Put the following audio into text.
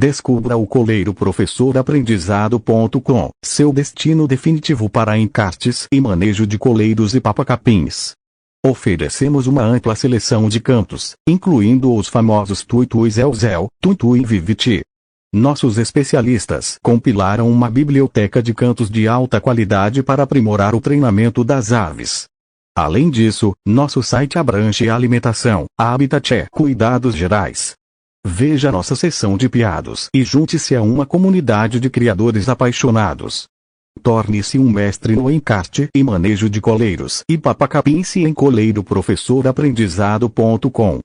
Descubra o coleiro professoraprendizado.com, seu destino definitivo para encartes e manejo de coleiros e papacapins. Oferecemos uma ampla seleção de cantos, incluindo os famosos tuitu Zelzel, tutu e viviti. Nossos especialistas compilaram uma biblioteca de cantos de alta qualidade para aprimorar o treinamento das aves. Além disso, nosso site abrange alimentação, habitat e cuidados gerais. Veja nossa seção de piados e junte-se a uma comunidade de criadores apaixonados. Torne-se um mestre no encarte e manejo de coleiros e papacapins em coleiroprofessoraprendizado.com.